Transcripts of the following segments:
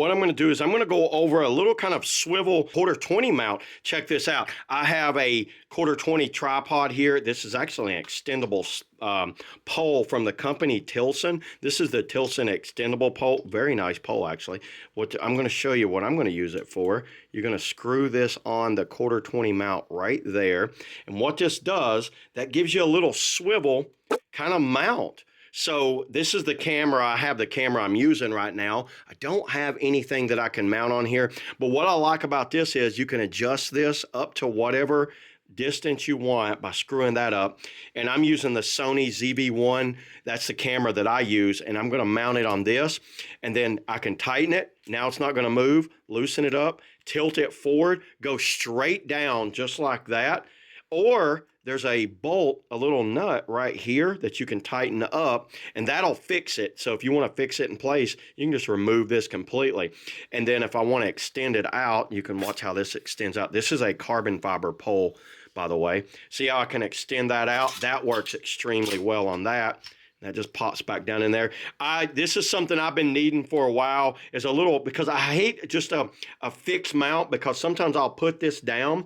what I'm going to do is I'm going to go over a little kind of swivel quarter 20 mount. Check this out. I have a quarter 20 tripod here. This is actually an extendable pole from the company Tilson. This is the Tilson extendable pole. Very nice pole, actually. I'm going to show you what I'm going to use it for. You're going to screw this on the quarter 20 mount right there. And what this does, that gives you a little swivel kind of mount. So this is the camera. I have the camera I'm using right now. I don't have anything that I can mount on here. But what I like about this is you can adjust this up to whatever distance you want by screwing that up. And I'm using the Sony ZV-1. That's the camera that I use. And I'm going to mount it on this. And then I can tighten it. Now it's not going to move. Loosen it up. Tilt it forward. Go straight down just like that. Or there's a bolt, a little nut right here that you can tighten up, and that'll fix it. So if you want to fix it in place, you can just remove this completely. And then if I want to extend it out, you can watch how this extends out. This is a carbon fiber pole, by the way. See how I can extend that out? That works extremely well on that. That just pops back down in there. This is something I've been needing for a while, is a little, because I hate just a fixed mount, because sometimes I'll put this down,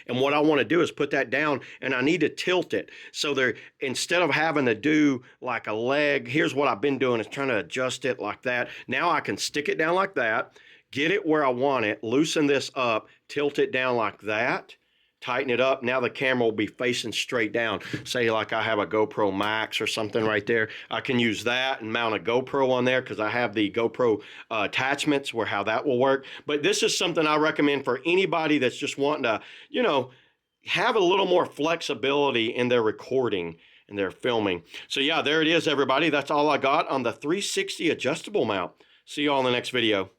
and what I want to do is put that down, and I need to tilt it. So instead of having to do like a leg, here's what I've been doing, is trying to adjust it like that. Now I can stick it down like that, get it where I want it, loosen this up, tilt it down like that, tighten it up. Now the camera will be facing straight down. Say like I have a GoPro Max or something right there. I can use that and mount a GoPro on there, because I have the GoPro attachments where how that will work. But this is something I recommend for anybody that's just wanting to, you know, have a little more flexibility in their recording and their filming. So yeah, there it is, everybody. That's all I got on the 360 adjustable mount. See you all in the next video.